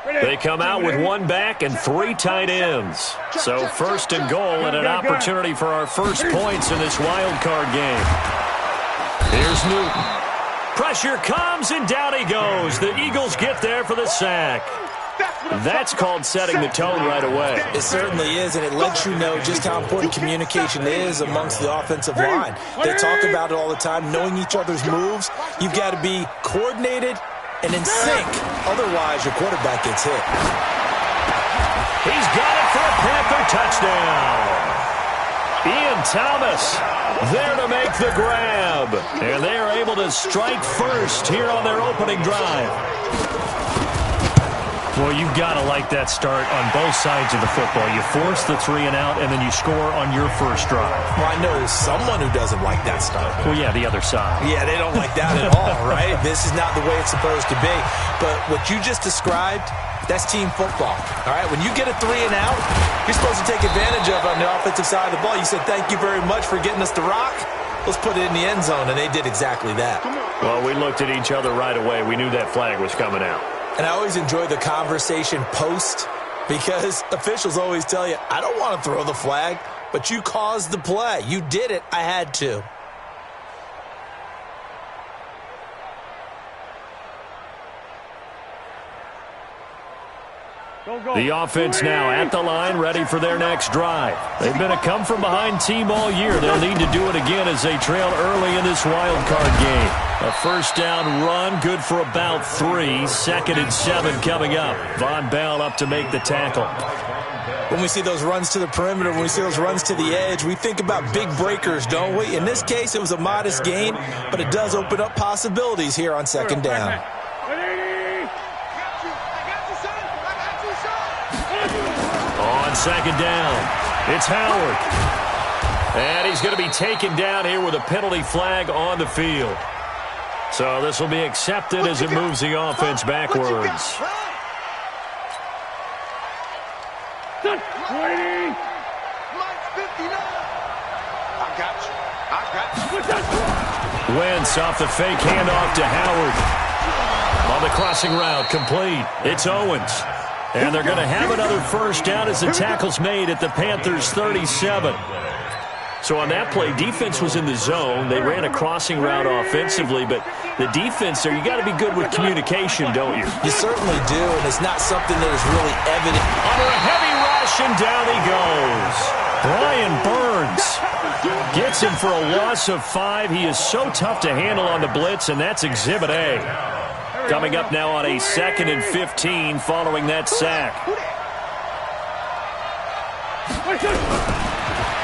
They come out with one back and three tight ends. So first and goal and an opportunity for our first points in this wild card game. Here's Newton. Pressure comes and down he goes. The Eagles get there for the sack. That's called setting the tone right away. It certainly is, and it lets you know just how important communication is amongst the offensive line. They talk about it all the time, knowing each other's moves. You've got to be coordinated and in sync. Otherwise, your quarterback gets hit. He's got it for a Panther touchdown. Ian Thomas there to make the grab. And they are able to strike first here on their opening drive. Well, you've got to like that start on both sides of the football. You force the 3 and out, and then you score on your first drive. Well, I know someone who doesn't like that start. Well, yeah, the other side. Yeah, they don't like that at all, right? This is not the way it's supposed to be. But what you just described, that's team football, all right? When you get a 3 and out, you're supposed to take advantage of it on the offensive side of the ball. You said, thank you very much for getting us the rock. Let's put it in the end zone, and they did exactly that. Well, we looked at each other right away. We knew that flag was coming out. And I always enjoy the conversation post because officials always tell you, I don't want to throw the flag, but you caused the play. You did it. I had to. The offense now at the line, ready for their next drive. They've been a come-from-behind team all year. They'll need to do it again as they trail early in this wild card game. A first down run, good for about 3. 2nd and 7 coming up. Von Bell up to make the tackle. When we see those runs to the perimeter, when we see those runs to the edge, we think about big breakers, don't we? In this case, it was a modest gain, but it does open up possibilities here on 2nd down. On 2nd down, it's Howard. And he's going to be taken down here with a penalty flag on the field. So this will be accepted as it moves the offense backwards. Wentz off the fake handoff to Howard. On the crossing route, complete. It's Owens. And they're going to have another first down as the tackle's made at the Panthers' 37. So on that play, defense was in the zone. They ran a crossing route offensively, but the defense there, you got to be good with communication, don't you? You certainly do, and it's not something that is really evident. Under a heavy rush, and down he goes. Brian Burns gets him for a loss of 5. He is so tough to handle on the blitz, and that's Exhibit A. Coming up now on a 2nd and 15 following that sack.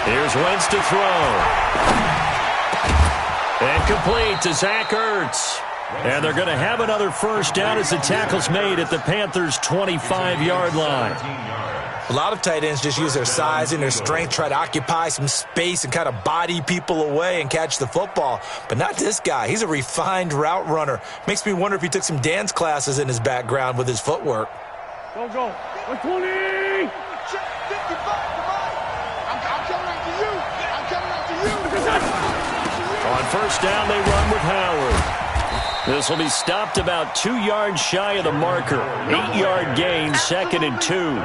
Here's Wentz to throw. And complete to Zach Ertz. And they're going to have another first down as the tackle's made at the Panthers' 25-yard line. A lot of tight ends just use their size and their strength, try to occupy some space and kind of body people away and catch the football. But not this guy. He's a refined route runner. Makes me wonder if he took some dance classes in his background with his footwork. Go, go. 120! Check 55, come on. I'm coming after you. I'm coming after you. On first down, they run with Howard. This will be stopped about 2 yards shy of the marker. 8-yard gain, 2nd and 2.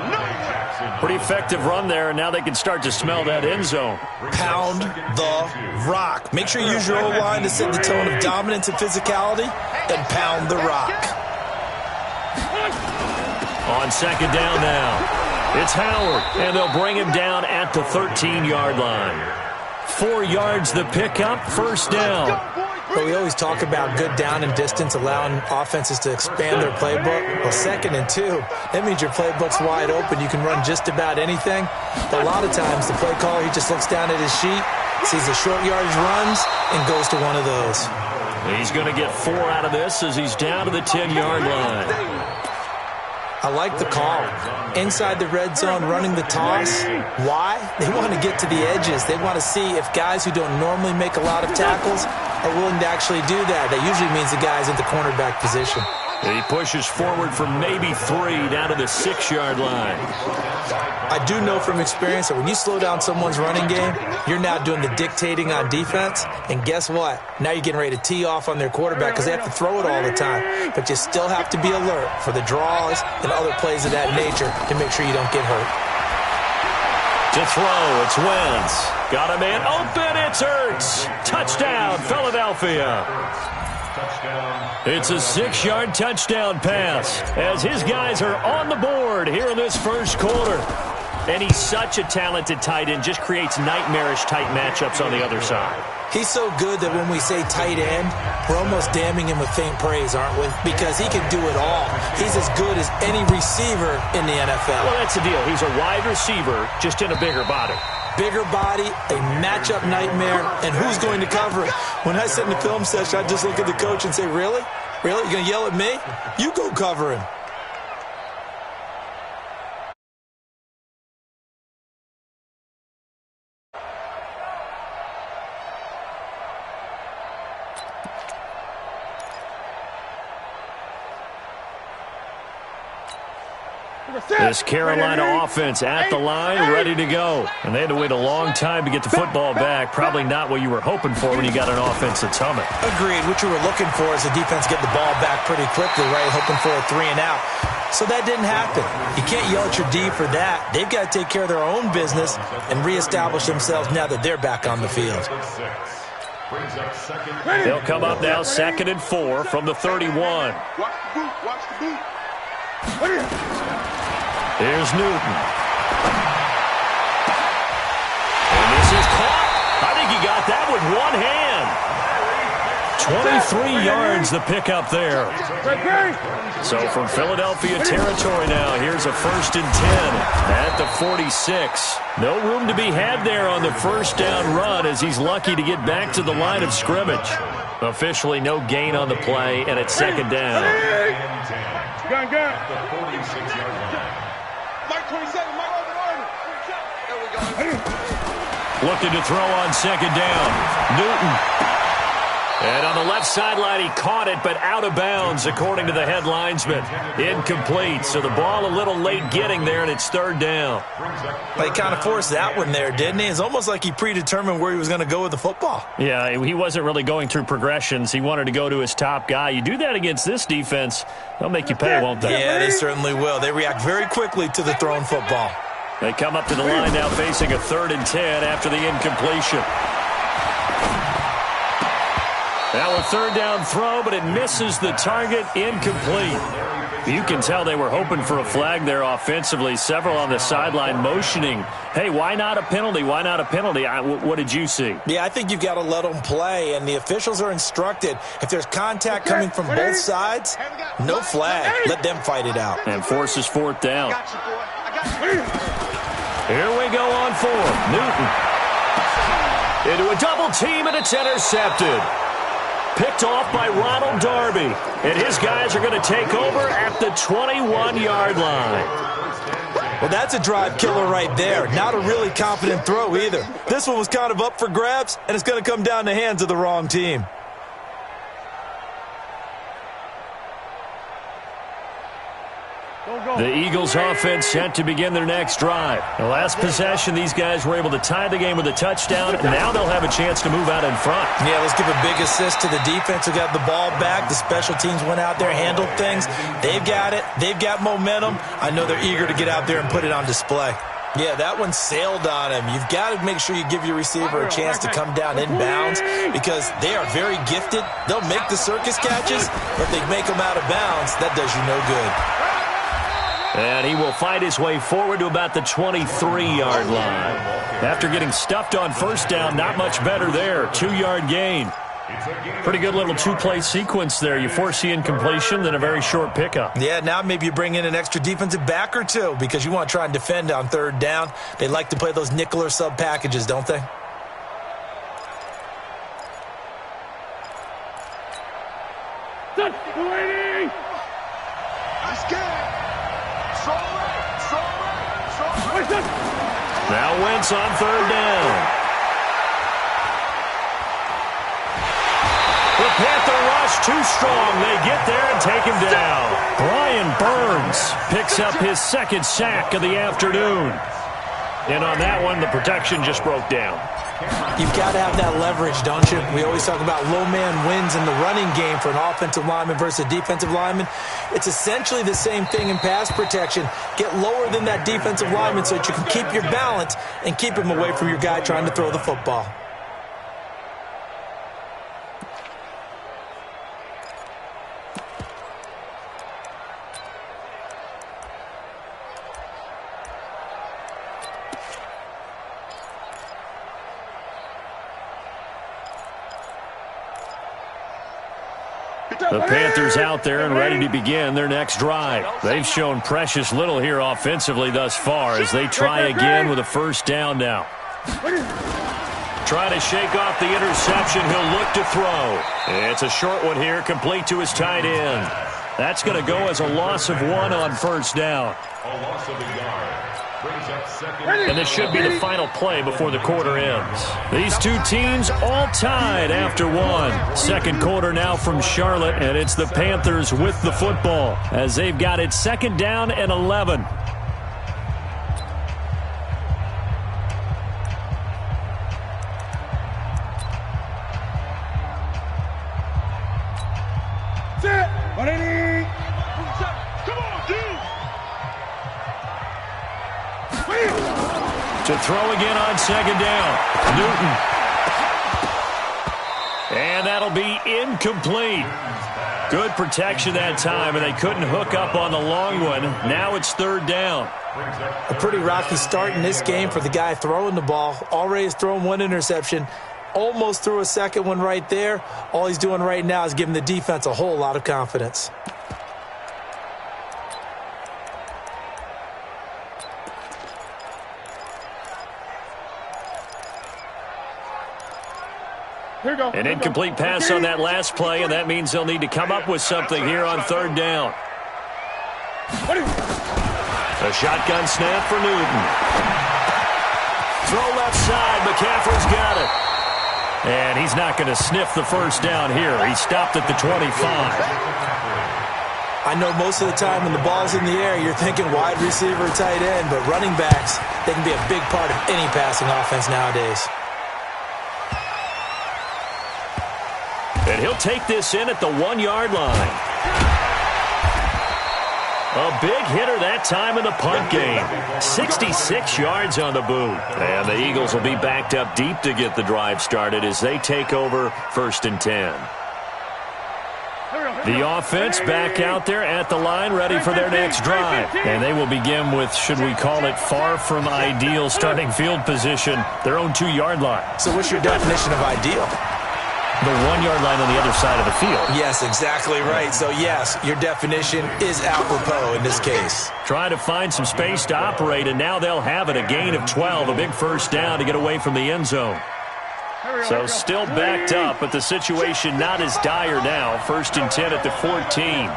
Pretty effective run there, and now they can start to smell that end zone. Pound the rock. Make sure you use your O-line to set the tone of dominance and physicality, and pound the rock. On 2nd down now, it's Howard, and they'll bring him down at the 13-yard line. 4 yards the pickup, first down. But we always talk about good down and distance, allowing offenses to expand their playbook. Well, 2nd and 2, that means your playbook's wide open. You can run just about anything. But a lot of times, the play caller, he just looks down at his sheet, sees the short yardage runs, and goes to one of those. He's going to get 4 out of this as he's down to the 10-yard line. I like the call. Inside the red zone, running the toss. Why? They want to get to the edges. They want to see if guys who don't normally make a lot of tackles are willing to actually do that. That usually means the guy's in the cornerback position. He pushes forward for maybe 3 down to the 6-yard line. I do know from experience that when you slow down someone's running game, you're now doing the dictating on defense. And guess what? Now you're getting ready to tee off on their quarterback because they have to throw it all the time. But you still have to be alert for the draws and other plays of that nature to make sure you don't get hurt. To throw, it's Wentz. Got a man open, it's Ertz. Touchdown, Philadelphia. It's a 6-yard touchdown pass as his guys are on the board here in this first quarter. And he's such a talented tight end, just creates nightmarish tight matchups on the other side. He's so good that when we say tight end, we're almost damning him with faint praise, aren't we? Because he can do it all. He's as good as any receiver in the NFL. Well, that's the deal. He's a wide receiver, just in a bigger body. Bigger body, a matchup nightmare, and who's going to cover it? When I sit in the film session, I just look at the coach and say, really? Really? You're going to yell at me? You go cover him. This Carolina offense at the line, ready to go. And they had to wait a long time to get the football back. Probably not what you were hoping for when you got an offense that's humming. Agreed. What you were looking for is the defense get the ball back pretty quickly, right? Hoping for a 3 and out. So that didn't happen. You can't yell at your D for that. They've got to take care of their own business and reestablish themselves now that they're back on the field. They'll come up now 2nd and 4 from the 31. Watch the boot. Watch the boot. Here's Newton. And this is caught. I think he got that with one hand. 23 yards the pickup there. So from Philadelphia territory now, here's a 1st and 10 at the 46. No room to be had there on the first down run as he's lucky to get back to the line of scrimmage. Officially no gain on the play, and it's 2nd down. Gun. The 46-yard line. Mike 27, Mike over. There we go. Looking to throw on 2nd down. Newton. And on the left sideline, he caught it, but out of bounds, according to the head linesman. Incomplete. So the ball a little late getting there, and it's 3rd down. Well, he kind of forced that one there, didn't he? It's almost like he predetermined where he was going to go with the football. Yeah, he wasn't really going through progressions. He wanted to go to his top guy. You do that against this defense, they'll make you pay, won't they? Yeah, they certainly will. They react very quickly to the thrown football. They come up to the line now facing a 3rd and 10 after the incompletion. Now a 3rd down throw, but it misses the target, incomplete. You can tell they were hoping for a flag there offensively. Several on the sideline motioning, hey, why not a penalty? Why not a penalty? What did you see? Yeah, I think you've got to let them play, and the officials are instructed. If there's contact coming from both sides, no flag. Let them fight it out. And forces 4th down. Here we go on 4th. Newton. Into a double team, and it's intercepted. Picked off by Ronald Darby. And his guys are going to take over at the 21-yard line. Well, that's a drive killer right there. Not a really confident throw either. This one was kind of up for grabs, and it's going to come down the hands of the wrong team. The Eagles offense set to begin their next drive. The last possession, these guys were able to tie the game with a touchdown. Now they'll have a chance to move out in front. Yeah, let's give a big assist to the defense who got the ball back. The special teams went out there, handled things. They've got it. They've got momentum. I know they're eager to get out there and put it on display. Yeah, that one sailed on him. You've got to make sure you give your receiver a chance to come down inbounds because they are very gifted. They'll make the circus catches, but if they make them out of bounds, that does you no good. And he will fight his way forward to about the 23-yard line. After getting stuffed on 1st down, not much better there. 2-yard gain. Pretty good little 2-play sequence there. You force the incompletion, then a very short pickup. Yeah, now maybe you bring in an extra defensive back or two because you want to try and defend on 3rd down. They like to play those nickel or sub packages, don't they? Now Wentz on 3rd down. The Panther rush too strong. They get there and take him down. Burns picks up his second sack of the afternoon. And on that one, the protection just broke down. You've got to have that leverage, don't you? We always talk about low man wins in the running game for an offensive lineman versus a defensive lineman. It's essentially the same thing in pass protection. Get lower than that defensive lineman so that you can keep your balance and keep him away from your guy trying to throw the football. The Panthers out there and ready to begin their next drive. They've shown precious little here offensively thus far as they try again with a first down now. Trying to shake off the interception. He'll look to throw. It's a short one here, complete to his tight end. That's going to go as a loss of 1 on first down. A loss of a yard. And this should be the final play before the quarter ends. These two teams all tied after 1. Second quarter now from Charlotte, and it's the Panthers with the football as they've got it second down and 11. To throw again on second down. Newton. And that'll be incomplete. Good protection that time, and they couldn't hook up on the long one. Now it's third down. A pretty rocky start in this game for the guy throwing the ball. Already has thrown 1 interception. Almost threw a second one right there. All he's doing right now is giving the defense a whole lot of confidence. An incomplete pass on that last play, and that means they'll need to come up with something here on third down. A shotgun snap for Newton. Throw left side. McCaffrey's got it. And he's not going to sniff the first down here. He stopped at the 25. I know most of the time when the ball's in the air, you're thinking wide receiver, tight end, but running backs, they can be a big part of any passing offense nowadays. And he'll take this in at the 1-yard line. A big hitter that time in the punt game. 66 yards on the boot. And the Eagles will be backed up deep to get the drive started as they take over 1st and 10. The offense back out there at the line ready for their next drive. And they will begin with, should we call it, far from ideal starting field position, their own 2-yard line. So what's your definition of ideal? The 1-yard line on the other side of the field. Yes, exactly right. So, yes, your definition is apropos in this case. Trying to find some space to operate, and now they'll have it. A gain of 12, a big first down to get away from the end zone. So still backed up, but the situation not as dire now. 1st and 10 at the 14.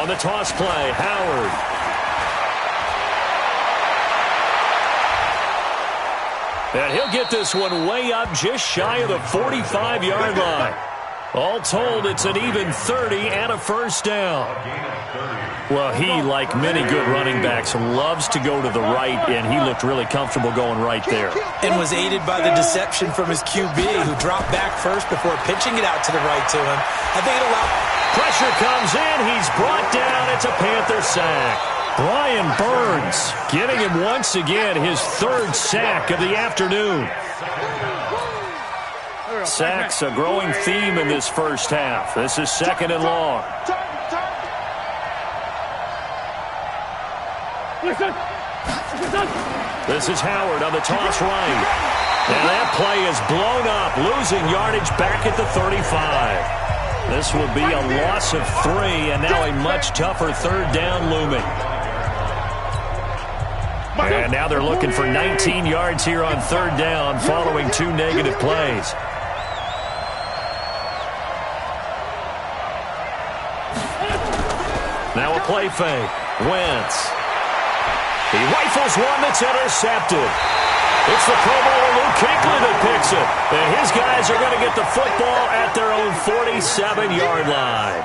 On the toss play, Howard. And he'll get this one way up just shy of the 45-yard line. All told, it's an even 30 and a first down. Well, he, like many good running backs, loves to go to the right, and he looked really comfortable going right there. And was aided by the deception from his QB, who dropped back first before pitching it out to the right to him. I think it allowed... Pressure comes in. He's brought down. It's a Panther sack. Brian Burns getting him once again his 3rd sack of the afternoon. Sacks a growing theme in this first half. This is 2nd and long. This is Howard on the toss right. And that play is blown up, losing yardage back at the 35. This will be a loss of 3, and now a much tougher 3rd down looming. And now they're looking for 19 yards here on 3rd down following 2 negative plays. Now a play fake. Wentz. He rifles one that's intercepted. It's the Pro Bowler Luke Kuechly that picks it. And his guys are going to get the football at their own 47-yard line.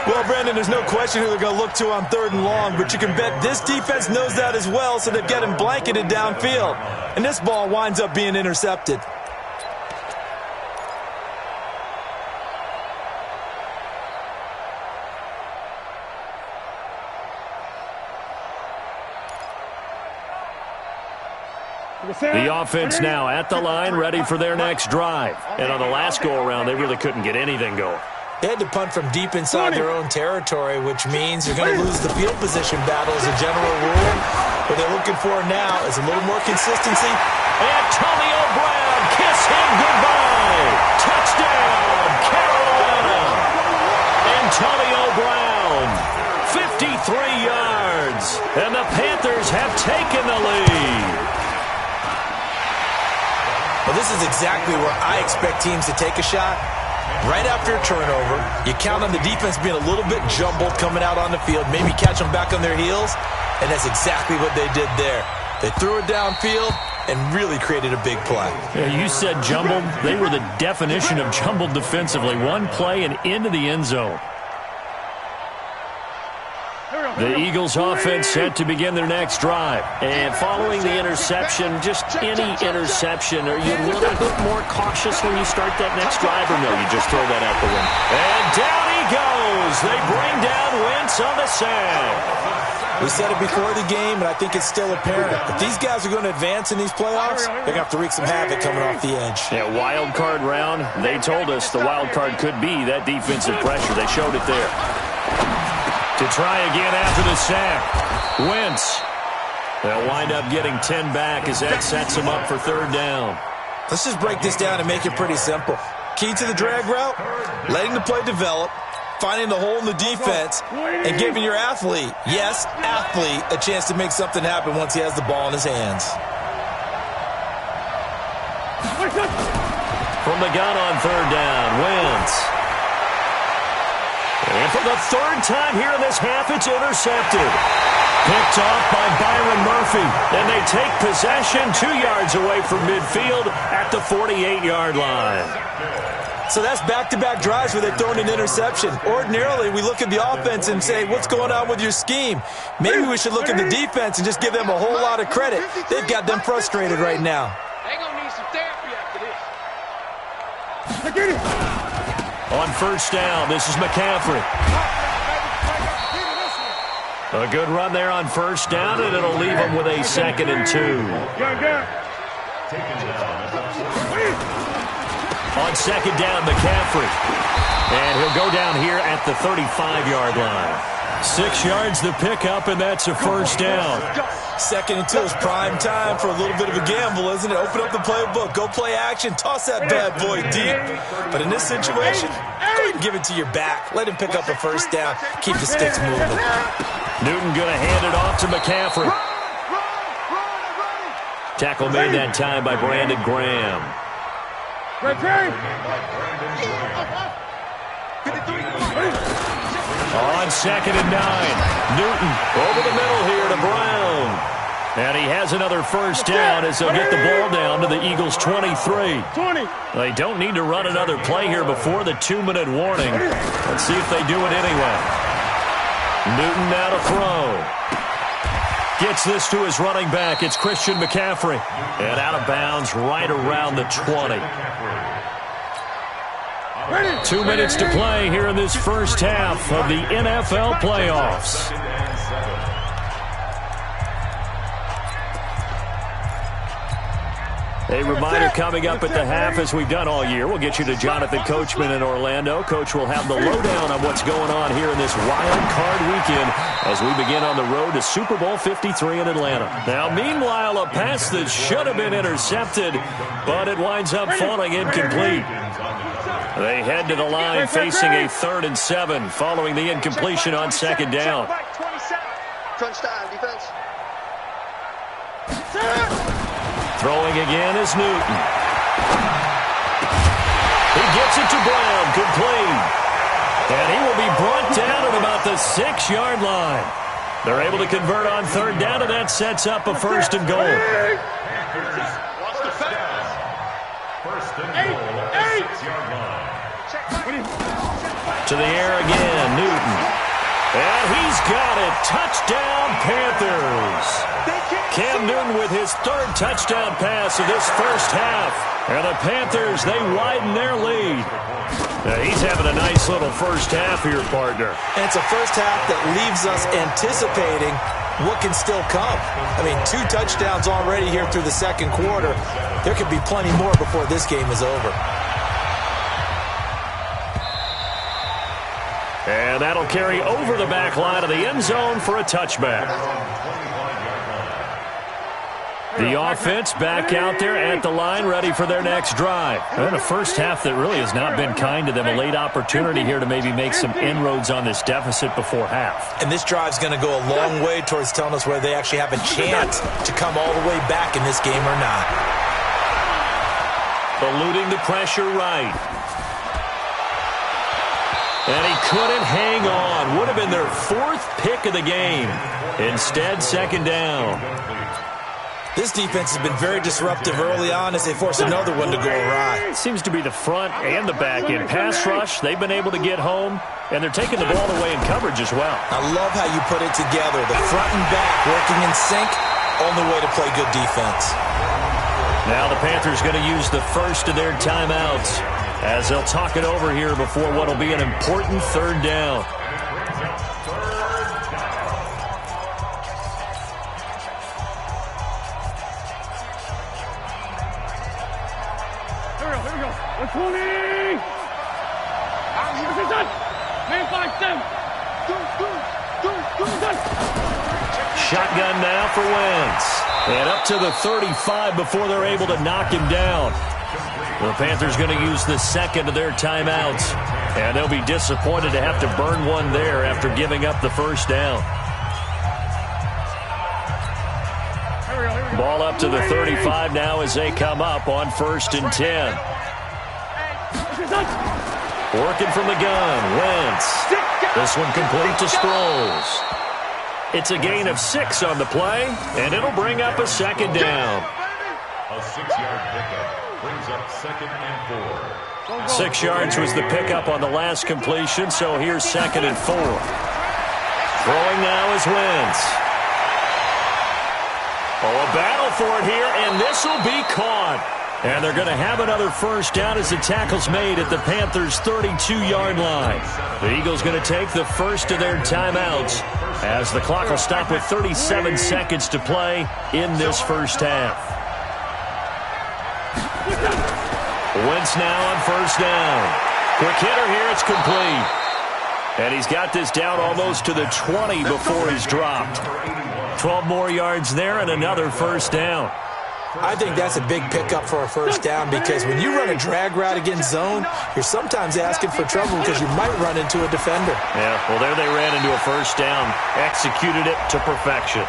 Well, Brandon, there's no question who they're going to look to on 3rd and long, but you can bet this defense knows that as well, so they've got him blanketed downfield. And this ball winds up being intercepted. The offense now at the line, ready for their next drive. And on the last go-around, they really couldn't get anything going. They had to punt from deep inside their own territory, which means you're going to lose the field position battle as a general rule. What they're looking for now is a little more consistency. Antonio Brown, kiss him goodbye. Touchdown, Carolina. Antonio Brown, 53 yards. And the Panthers have taken the lead. Well, this is exactly where I expect teams to take a shot. Right after a turnover, you count on the defense being a little bit jumbled coming out on the field, maybe catch them back on their heels, and that's exactly what they did there. They threw it downfield and really created a big play. Yeah, you said jumbled. They were the definition of jumbled defensively. One play and into the end zone. The Eagles offense set to begin their next drive. And following the interception, just any interception, are you a little bit more cautious when you start that next drive, or no, you just throw that out the window? And down he goes. They bring down Wentz on the sack. We said it before the game, and I think it's still apparent. If these guys are going to advance in these playoffs, they're going to have to wreak some havoc coming off the edge. Yeah, wild card round. They told us the wild card could be that defensive pressure. They showed it there. To try again after the sack. Wentz. They'll wind up getting 10 back as that sets them up for 3rd down. Let's just break this down and make it pretty simple. Key to the drag route, letting the play develop, finding the hole in the defense, and giving your athlete, yes, athlete, a chance to make something happen once he has the ball in his hands. From the gun on 3rd down, Wentz. And for the 3rd time here in this half, it's intercepted. Picked off by Byron Murphy. And they take possession 2 yards away from midfield at the 48-yard line. So that's back-to-back drives where they've thrown an interception. Ordinarily, we look at the offense and say, what's going on with your scheme? Maybe we should look at the defense and just give them a whole lot of credit. They've got them frustrated right now. They're going to need some therapy after this. I get it. On 1st down, this is McCaffrey. A good run there on 1st down, and it'll leave them with a 2nd and 2. On 2nd down, McCaffrey. And he'll go down here at the 35-yard line. 6 yards the pickup, and that's a 1st down. 2nd and 2 is prime time for a little bit of a gamble, isn't it? Open up the playbook, go play action, toss that bad boy deep. But in this situation, go ahead and give it to your back. Let him pick up a 1st down. Keep the sticks moving. Newton going to hand it off to McCaffrey. Tackle made that time by Brandon Graham. On 2nd and 9, Newton over the middle here to Brown. And he has another 1st down as they'll get the ball down to the Eagles' 23. They don't need to run another play here before the 2-minute warning. Let's see if they do it anyway. Newton now to throw. Gets this to his running back. It's Christian McCaffrey. And out of bounds right around the 20. 2 minutes to play here in this 1st half of the NFL playoffs. A reminder coming up at the half, as we've done all year. We'll get you to Jonathan Coachman in Orlando. Coach will have the lowdown on what's going on here in this wild card weekend as we begin on the road to Super Bowl 53 in Atlanta. Now, meanwhile, a pass that should have been intercepted, but it winds up falling incomplete. They head to the line facing a 3rd and 7 following the incompletion on 2nd down. Crunch time, defense. Throwing again is Newton. He gets it to Brown, complete. And he will be brought down at about the 6-yard line. They're able to convert on 3rd down, and that sets up a 1st and goal. To the air again, Newton. And he's got it. Touchdown, Panthers. Cam Newton with his third touchdown pass of this first half. And the Panthers, they widen their lead. Now, he's having a nice little first half here, partner. And it's a first half that leaves us anticipating what can still come. I mean, 2 touchdowns already here through the second quarter. There could be plenty more before this game is over. And that'll carry over the back line of the end zone for a touchback. The offense back out there at the line, ready for their next drive. And a first half that really has not been kind to them. A late opportunity here to maybe make some inroads on this deficit before half. And this drive's going to go a long way towards telling us whether they actually have a chance to come all the way back in this game or not. Eluding the pressure right. And he couldn't hang on. Would have been their 4th pick of the game. Instead, second down. This defense has been very disruptive early on as they force another one to go awry. It seems to be the front and the back end. Pass rush, they've been able to get home, and they're taking the ball away in coverage as well. I love how you put it together. The front and back working in sync, only way to play good defense. Now the Panthers going to use the first of their timeouts as they'll talk it over here before what will be an important third down. Here we go. 120. Man 5-7. Shotgun now for Wentz. And up to the 35 before they're able to knock him down. The Panthers going to use the second of their timeouts. And they'll be disappointed to have to burn one there after giving up the first down. Ball up to the 35 now as they come up on 1st and 10. Working from the gun, Wentz. This one complete to Sproles. It's a gain of 6 on the play, and it'll bring up a second down. A 6-yard pickup brings up 2nd and 4. 6 yards was the pickup on the last completion, so here's 2nd and 4. Throwing now is Wentz. Oh, a battle for it here, and this will be caught. And they're going to have another first down as the tackle's made at the Panthers' 32-yard line. The Eagles going to take the first of their timeouts as the clock will stop with 37 seconds to play in this first half. Wentz now on first down. Quick hitter here, it's complete. And he's got this down almost to the 20 before he's dropped. 12 more yards there and another first down. I think that's a big pickup for a first down because when you run a drag route against zone, you're sometimes asking for trouble because you might run into a defender. Yeah, well, there they ran into a first down, executed it to perfection.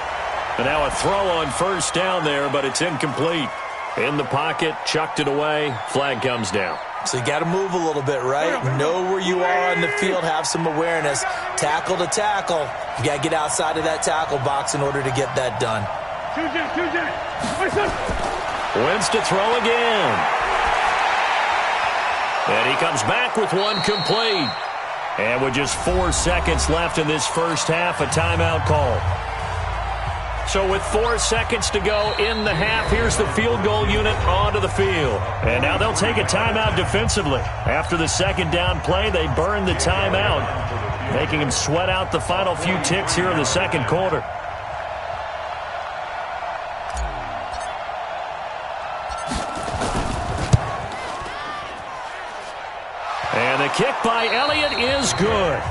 And now a throw on first down there, but it's incomplete. In the pocket, chucked it away, flag comes down. So you got to move a little bit, right? Know where you are on the field, have some awareness. Tackle to tackle. You got to get outside of that tackle box in order to get that done. Wentz to throw again. And he comes back with one complete. And with just 4 seconds left in this first half, a timeout call. So with 4 seconds to go in the half, here's the field goal unit onto the field. And now they'll take a timeout defensively. After the second down play, they burn the timeout, making them sweat out the final few ticks here in the second quarter. And the kick by Elliott is good.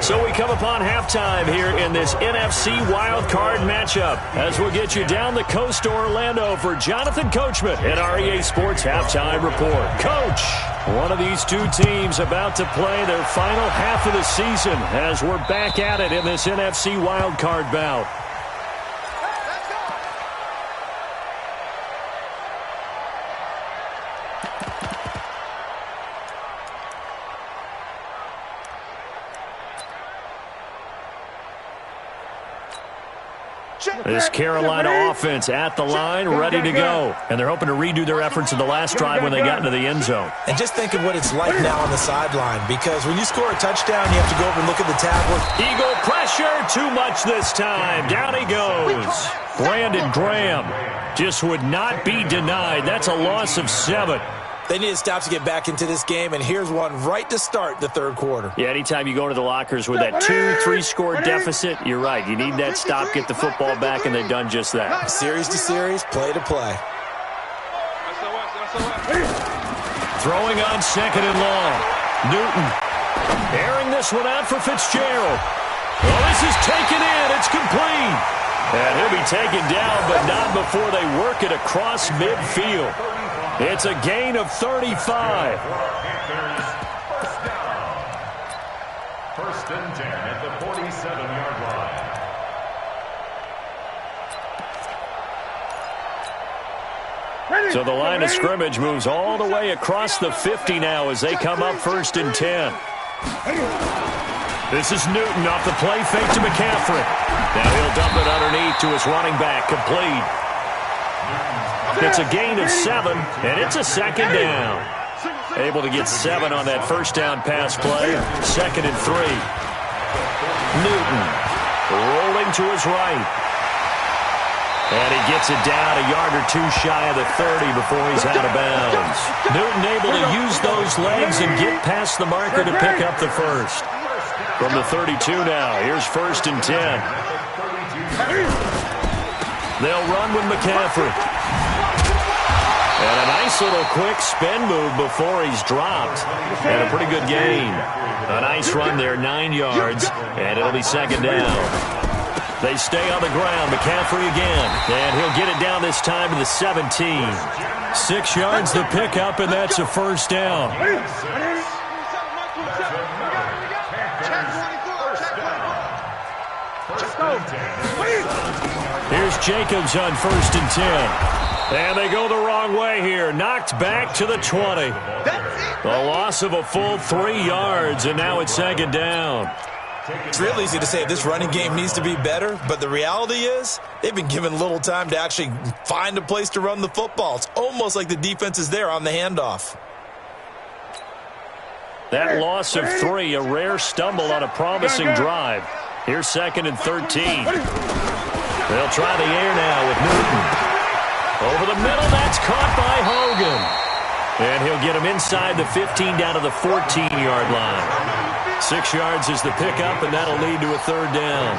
So we come upon halftime here in this NFC wildcard matchup as we'll get you down the coast to Orlando for Jonathan Coachman at our EA Sports Halftime Report. Coach, one of these two teams about to play their final half of the season as we're back at it in this NFC wildcard bout. This Carolina offense at the line, ready to go. And they're hoping to redo their efforts in the last drive when they got into the end zone. And just think of what it's like now on the sideline, because when you score a touchdown, you have to go over and look at the tablet. Eagle pressure, too much this time. Down he goes. Brandon Graham just would not be denied. That's a loss of 7. They need to stop to get back into this game, and here's one right to start the third quarter. Yeah, anytime you go into the lockers with that 2-3 score deficit, you're right. You need that stop, get the football back, and they've done just that. Series to series, play to play. Throwing on 2nd and long. Newton airing this one out for Fitzgerald. Well, this is taken in. It's complete. And he'll be taken down, but not before they work it across midfield. It's a gain of 35. First and 10 at the 47-yard line. So the line of scrimmage moves all the way across the 50 now as they come up 1st and 10. This is Newton off the play fake to McCaffrey. Now he'll dump it underneath to his running back, complete. It's a gain of 7, and it's a 2nd down. Able to get 7 on that first down pass play. 2nd and 3. Newton rolling to his right. And he gets it down a yard or 2 shy of the 30 before he's out of bounds. Newton able to use those legs and get past the marker to pick up the first. From the 32 now, here's 1st and 10. They'll run with McCaffrey. And a nice little quick spin move before he's dropped. And a pretty good gain. A nice run there, 9 yards, and it'll be 2nd down. They stay on the ground. McCaffrey again. And he'll get it down this time to the 17. 6 yards the pickup, and that's a 1st down. Here's Jacobs on 1st and 10. And they go the wrong way here. Knocked back to the 20. A loss of a full 3 yards, and now it's 2nd down. It's real easy to say this running game needs to be better, but the reality is they've been given little time to actually find a place to run the football. It's almost like the defense is there on the handoff. That loss of 3, a rare stumble on a promising drive. Here's 2nd and 13. They'll try the air now with Newton. Over the middle, that's caught by Hogan. And he'll get him inside the 15 down to the 14-yard line. 6 yards is the pickup, and that'll lead to a 3rd down.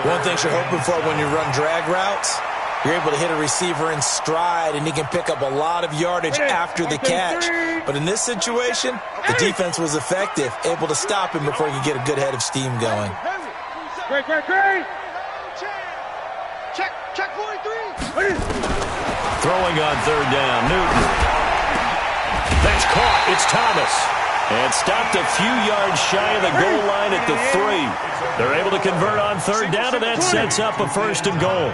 One thing you're hoping for when you run drag routes, you're able to hit a receiver in stride, and he can pick up a lot of yardage after the catch. But in this situation, the defense was effective, able to stop him before he could get a good head of steam going. Great. Check 43. Throwing on 3rd down, Newton. That's caught. It's Thomas. And stopped a few yards shy of the goal line at the 3. They're able to convert on 3rd down, and that sets up a 1st and goal.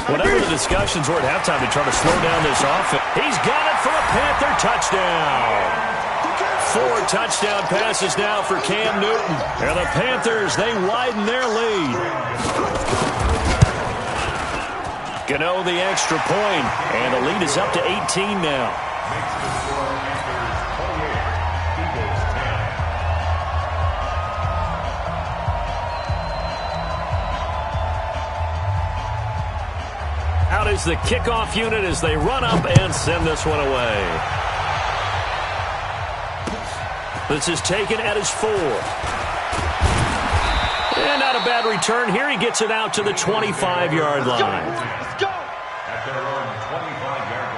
Whatever the discussions were at halftime to try to slow down this offense, he's got it for a Panther touchdown. 4 touchdown passes now for Cam Newton. And the Panthers, they widen their lead. Gano the extra point, and the lead is up to 18 now. Out is the kickoff unit as they run up and send this one away. This is taken at his 4. And not a bad return here. He gets it out to the 25-yard line. Let's go. At their own 25-yard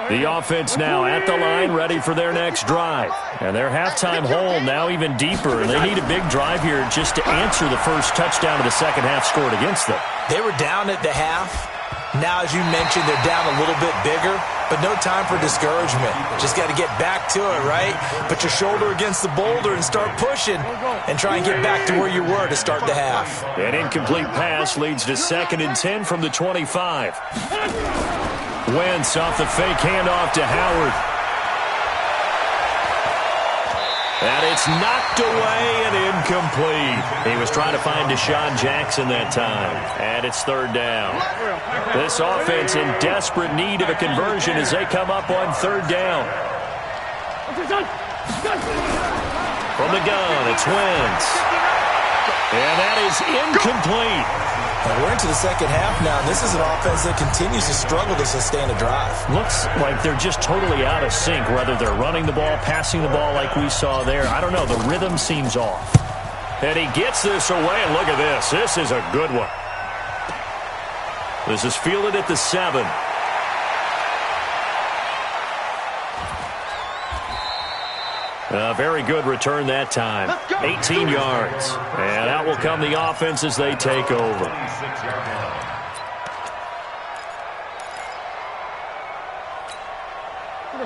line. The offense now at the line, ready for their next drive. And their halftime hole now even deeper, and they need a big drive here just to answer the first touchdown of the second half scored against them. They were down at the half. Now, as you mentioned, they're down a little bit bigger, but no time for discouragement. Just got to get back to it, right? Put your shoulder against the boulder and start pushing and try and get back to where you were to start the half. An incomplete pass leads to 2nd and 10 from the 25. Wentz off the fake handoff to Howard. And it's It's knocked away and incomplete. He was trying to find Deshaun Jackson that time. And it's third down. This offense in desperate need of a conversion as they come up on third down. From the gun, it's Wentz. And that is incomplete. And we're into the second half now. This is an offense that continues to struggle to sustain a drive. Looks like they're just totally out of sync, whether they're running the ball, passing the ball like we saw there. I don't know. The rhythm seems off. And he gets this away, and look at this. This is a good one. This is fielded at the 7. A very good return that time. 18 yards. And out will come the offense as they take over.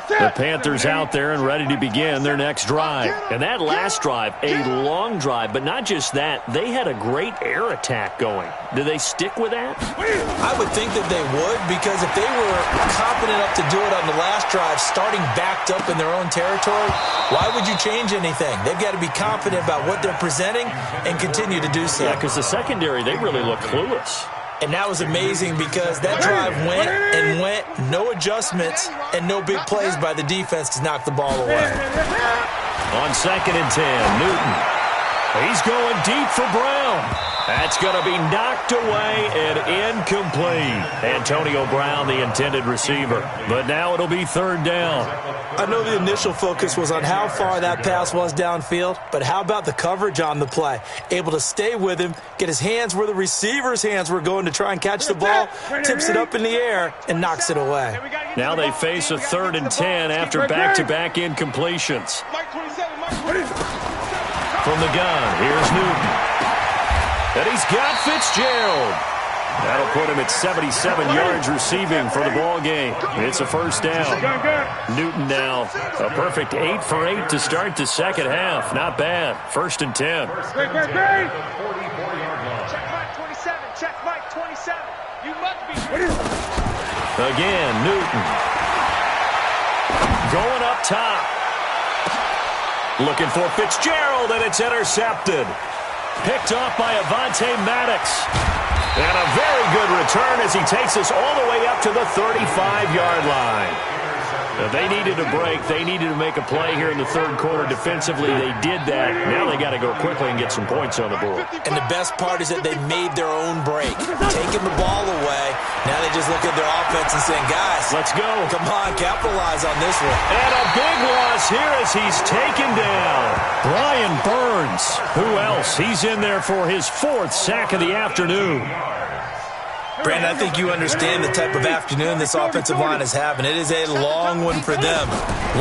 The Panthers out there and ready to begin their next drive. And that last drive, a long drive, but not just that. They had a great air attack going. Do they stick with that? I would think that they would, because if they were confident enough to do it on the last drive, starting backed up in their own territory, why would you change anything? They've got to be confident about what they're presenting and continue to do so. Yeah, because the secondary, they really look clueless. And that was amazing because that drive went and went, no adjustments, and no big plays by the defense to knock the ball away. On 2nd and 10, Newton. He's going deep for Brown. That's going to be knocked away and incomplete. Antonio Brown, the intended receiver. But now it'll be third down. I know the initial focus was on how far that pass was downfield, but how about the coverage on the play? Able to stay with him, get his hands where the receiver's hands were going to try and catch the ball, tips it up in the air, and knocks it away. Now they face a 3rd and 10 after back-to-back incompletions. From the gun, here's Newton. And he's got Fitzgerald. That'll put him at 77 yards receiving for the ball game. It's a first down. Newton now a perfect 8 for 8 to start the second half. Not bad. 1st and 10. Check Mike 27. Check Mike 27. You must be. Again, Newton. Going up top. Looking for Fitzgerald, and it's intercepted. Picked off by Avonte Maddox. And a very good return as he takes us all the way up to the 35-yard line. They needed a break. They needed to make a play here in the third quarter defensively. They did that. Now they got to go quickly and get some points on the board. And the best part is that they made their own break, taking the ball away. Now they just look at their offense and saying, guys, let's go. Come on, capitalize on this one. And a big loss here as he's taken down. Brian Burns. Who else? He's in there for his 4th sack of the afternoon. Brandon, I think you understand the type of afternoon this offensive line is having. It is a long one for them.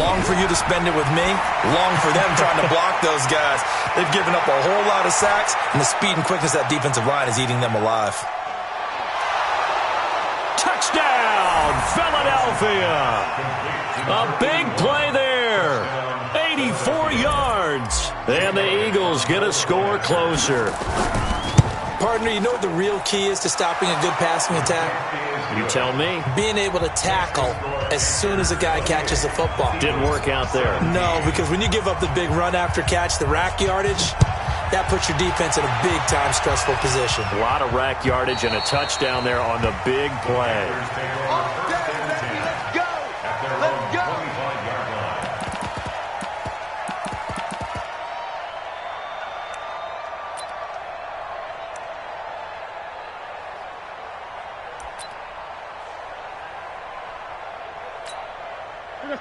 Long for you to spend it with me. Long for them trying to block those guys. They've given up a whole lot of sacks, and the speed and quickness of that defensive line is eating them alive. Touchdown, Philadelphia. A big play there. 84 yards. And the Eagles get a score closer. Partner, you know what the real key is to stopping a good passing attack? You tell me. Being able to tackle as soon as a guy catches the football. Didn't work out there. No, because when you give up the big run after catch, the rack yardage, that puts your defense in a big-time stressful position. A lot of rack yardage and a touchdown there on the big play. Let's go. Let's go.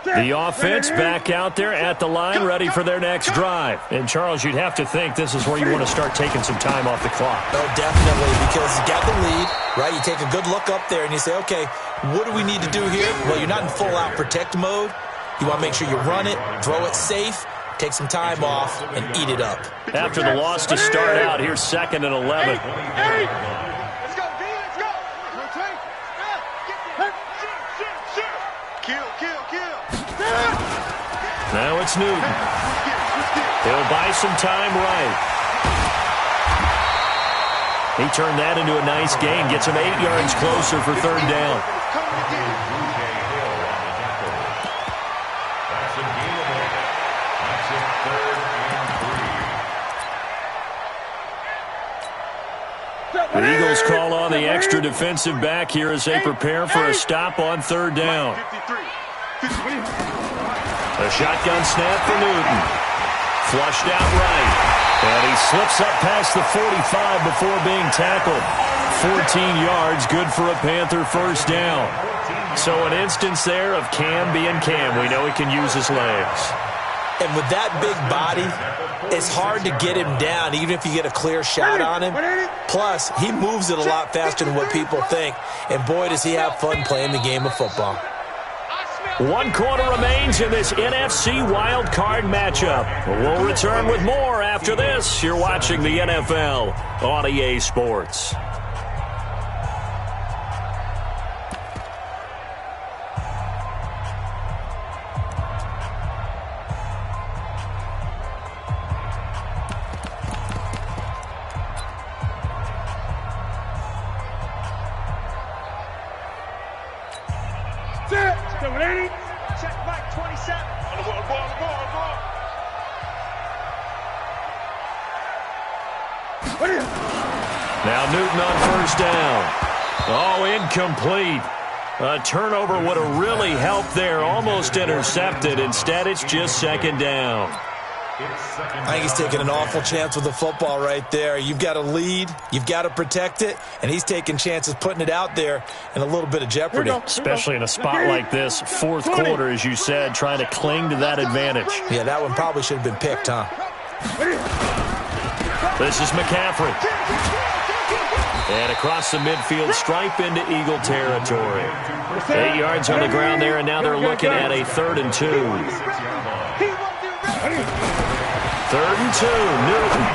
The offense back out there at the line, ready for their next drive. And, Charles, you'd have to think this is where you want to start taking some time off the clock. Oh, definitely, because you got the lead, right? You take a good look up there and you say, okay, what do we need to do here? Well, you're not in full-out protect mode. You want to make sure you run it, throw it safe, take some time off, and eat it up. After the loss to start out, here's 2nd and 11. Let's go, D. Let's go. Kill. Now it's Newton. He'll buy some time right. He turned that into a nice gain. Gets him 8 yards closer for third down. The Eagles call on the extra defensive back here as they prepare for a stop on third down. A shotgun snap for Newton. Flushed out right. And he slips up past the 45 before being tackled. 14 yards, good for a Panther first down. So an instance there of Cam being Cam. We know he can use his legs. And with that big body, it's hard to get him down, even if you get a clear shot on him. Plus, he moves it a lot faster than what people think. And boy, does he have fun playing the game of football. 1 quarter remains in this NFC Wild Card matchup. We'll return with more after this. You're watching the NFL on EA Sports. Check back 27. On the ball. Now Newton on first down. Oh, incomplete. A turnover would have really helped there. Almost intercepted. Instead, it's just second down. I think he's taking an awful chance with the football right there. You've got a lead, you've got to protect it, and he's taking chances putting it out there in a little bit of jeopardy. Especially in a spot like this, fourth quarter, as you said, trying to cling to that advantage. Yeah, that one probably should have been picked, huh? This is McCaffrey. And across the midfield stripe into Eagle territory. 8 yards on the ground there, and now they're looking at a 3rd and 2. 3rd and 2, Newton.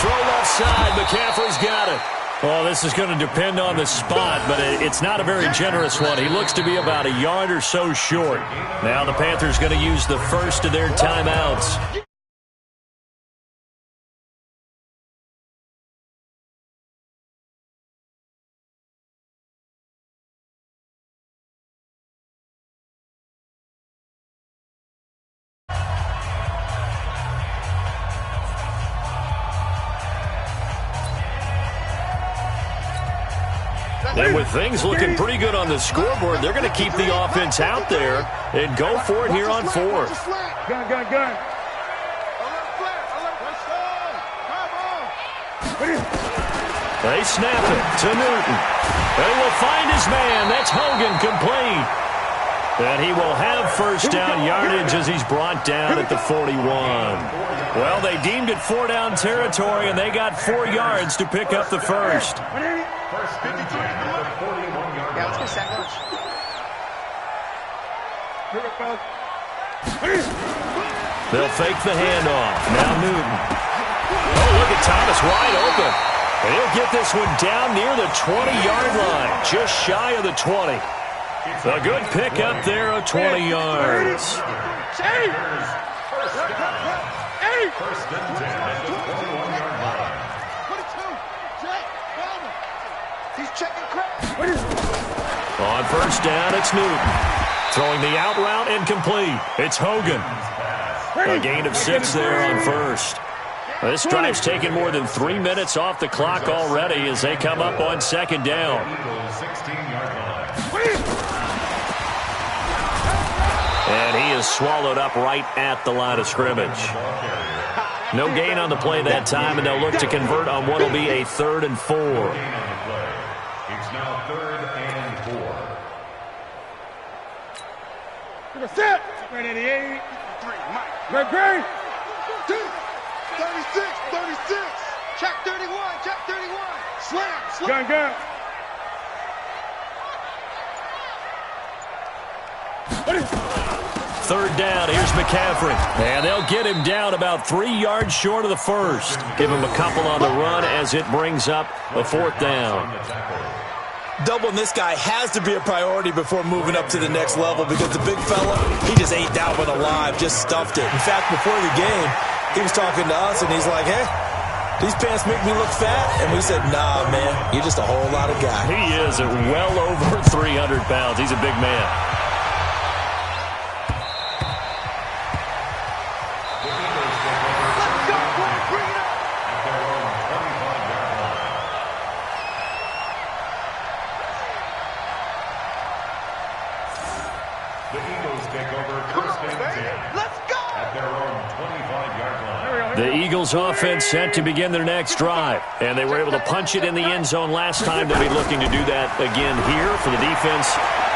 Throw left side, McCaffrey's got it. Well, this is going to depend on the spot, but it's not a very generous one. He looks to be about a yard or so short. Now the Panthers going to use the first of their timeouts. And with things looking pretty good on the scoreboard, they're going to keep the offense out there and go for it here on 4th. Gun. They snap it to Newton. They will find his man. That's Hogan, complete. And he will have first down yardage as he's brought down at the 41. Well, they deemed it 4-down territory, and they got 4 yards to pick up the first. First 53 at the 41-yard line. Let's go second. They'll fake the handoff. Now Newton. Oh, look at Thomas wide open. And he'll get this one down near the 20-yard line, just shy of the 20. A good pick up there of 20 yards. First and 10 at the 41-yard line. 22. He's checking credit. On first down, it's Newton. Throwing the out route incomplete. It's Hogan. A gain of 6 there on first. This drive's taken more than 3 minutes off the clock already as they come up on second down. 16-yard line. And he is swallowed up right at the line of scrimmage. No gain on the play that time, and they'll look to convert on what will be a 3rd and 4. It's now 3rd and 4. Set. 88. 3. Mike. Great. 36. Check 31. Slam. Gun. Third down, here's McCaffrey. And they'll get him down about 3 yards short of the first. Give him a couple on the run as it brings up a 4th down. Doubling this guy has to be a priority before moving up to the next level because the big fella, he just ate that one alive, just stuffed it. In fact, before the game, he was talking to us, and he's like, hey, these pants make me look fat. And we said, nah, man, you're just a whole lot of guy. He is at well over 300 pounds. He's a big man. The Eagles offense set to begin their next drive. And they were able to punch it in the end zone last time. They'll be looking to do that again here for the defense.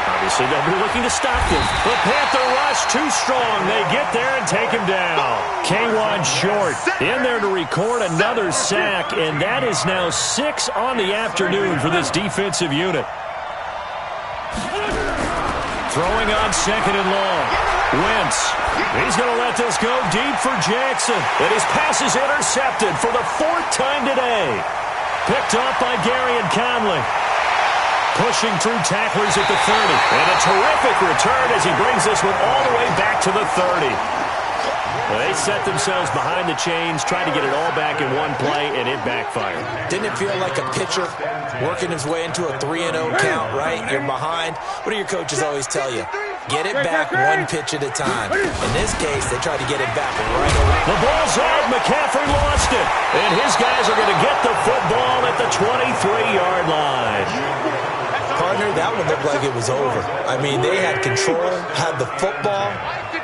Obviously, they'll be looking to stop them. The Panther rush too strong. They get there and take him down. K1 short in there to record another sack, and that is now 6 on the afternoon for this defensive unit. Throwing on second and long. Wentz. He's going to let this go deep for Jackson. And his pass is intercepted for the 4th time today. Picked off by Gary and Conley. Pushing through tacklers at the 30. And a terrific return as he brings this one all the way back to the 30. Well, they set themselves behind the chains, tried to get it all back in one play, and it backfired. Didn't it feel like a pitcher working his way into a 3-0 count, right? You're behind. What do your coaches always tell you? Get it back one pitch at a time. In this case, they tried to get it back right away. The ball's out. McCaffrey lost it. And his guys are going to get the football at the 23-yard line. Partner, that one looked like it was over. I mean, they had control, had the football,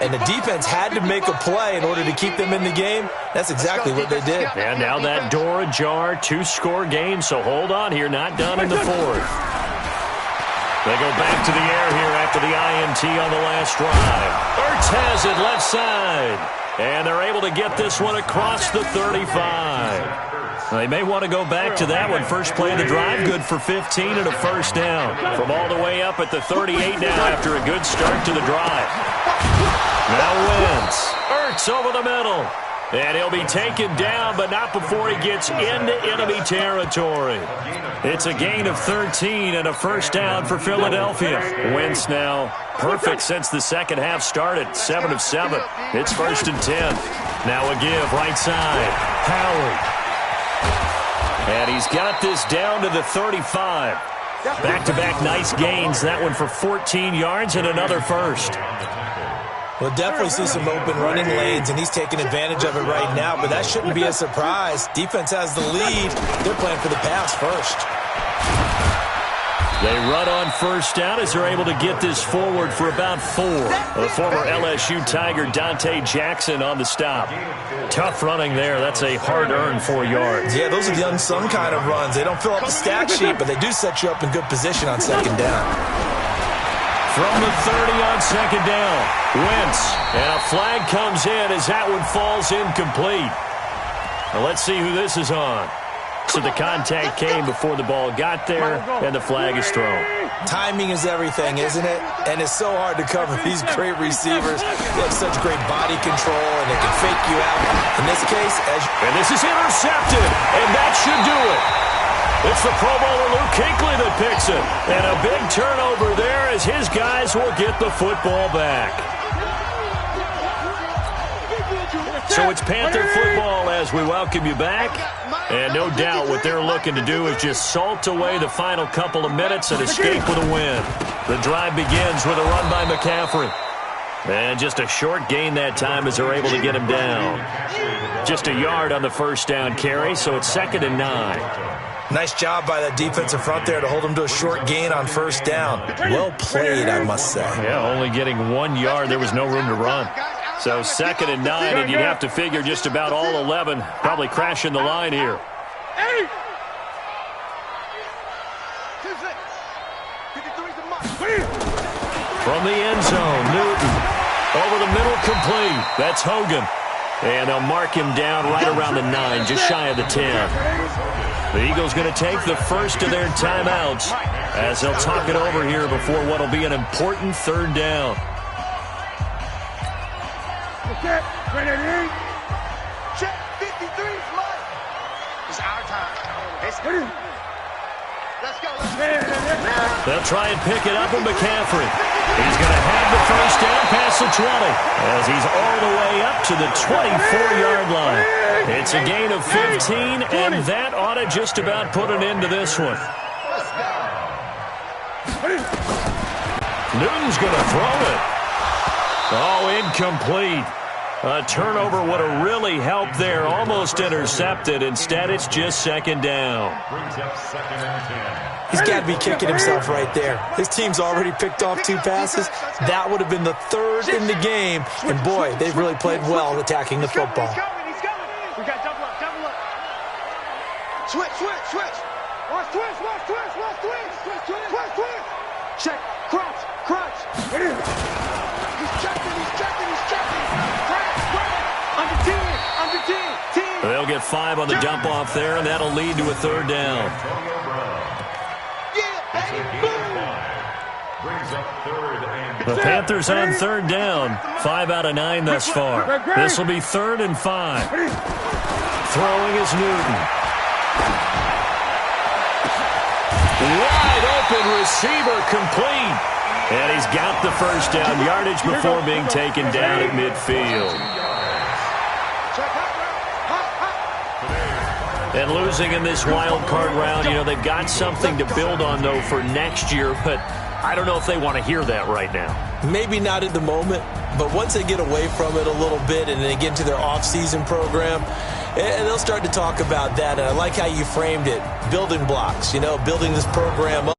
and the defense had to make a play in order to keep them in the game. That's exactly what they did. And now that door ajar, 2-score game, so hold on here, not done in the 4th. They go back to the air here after the INT on the last drive. Ertz has it left side. And they're able to get this one across the 35. They may want to go back to that one. First play of the drive, good for 15 and a first down. From all the way up at the 38 now after a good start to the drive. Now Wentz. Ertz over the middle. And he'll be taken down, but not before he gets into enemy territory. It's a gain of 13 and a first down for Philadelphia. Wentz now perfect since the second half started. 7 of 7. It's 1st and 10. Now a give right side. Howard. And he's got this down to the 35. Back-to-back nice gains. That one for 14 yards and another first. We'll definitely see some open running lanes, and he's taking advantage of it right now, but that shouldn't be a surprise. Defense has the lead. They're playing for the pass first. They run on first down as they're able to get this forward for about 4. The former LSU Tiger Dante Jackson on the stop. Tough running there. That's a hard-earned 4 yards. Yeah, those are the unsung kind of runs. They don't fill up the stat sheet, but they do set you up in good position on second down. From the 30 on second down, Wentz. And a flag comes in as that one falls incomplete. Now let's see who this is on. So the contact came before the ball got there, and the flag is thrown. Timing is everything, isn't it? And it's so hard to cover these great receivers. They have such great body control, and they can fake you out. In this case, and this is intercepted, and that should do it. It's the Pro Bowler Luke Kuechly that picks it. And a big turnover there as his guys will get the football back. So it's Panther football as we welcome you back. And no doubt what they're looking to do is just salt away the final couple of minutes and escape with a win. The drive begins with a run by McCaffrey. And just a short gain that time as they're able to get him down. Just a yard on the first down carry, so it's 2nd and 9. Nice job by that defensive front there to hold him to a short gain on first down. Well played, I must say. Yeah, only getting 1 yard. There was no room to run. So 2nd and 9, and you'd have to figure just about all 11 probably crashing the line here. From the end zone, Newton. Over the middle, complete. That's Hogan. And they'll mark him down right around the 9, just shy of the 10. The Eagles going to take the first of their timeouts as they'll talk it over here before what will be an important 3rd down. Check 53, Mike. It's our time. Let's go. They'll try and pick it up with McCaffrey. He's going to have the first down past the 20 as he's all the way up to the 24-yard line. It's a gain of 15, and that ought to just about put an end to this one. Newton's going to throw it. Oh, incomplete. A turnover would have really helped there. Almost intercepted. Instead, it's just 2nd down. He's got to be kicking himself right there. His team's already picked off 2 passes. That would have been the 3rd in the game. And, boy, they've really played well attacking the football. We got double up, double up. Switch, switch, switch. Watch twist, watch twist, watch twist. Twist, twist, twist, twist. Check, crunch, crunch. He's checking, he's checking, he's checking. Under 10, under 10, 10. They'll get 5 on the dump off there, and that'll lead to a third down. Yeah, baby, boom. Brings up third and The Panthers on third down. 5 out of 9 thus far. This will be 3rd and 5. Throwing is Newton. Wide open receiver complete. And he's got the first down yardage before being taken down at midfield. And losing in this wild card round, you know, they've got something to build on, though, for next year. But I don't know if they want to hear that right now. Maybe not at the moment, but once they get away from it a little bit and they get into their off-season program, and they'll start to talk about that. And I like how you framed it, building blocks, you know, building this program up.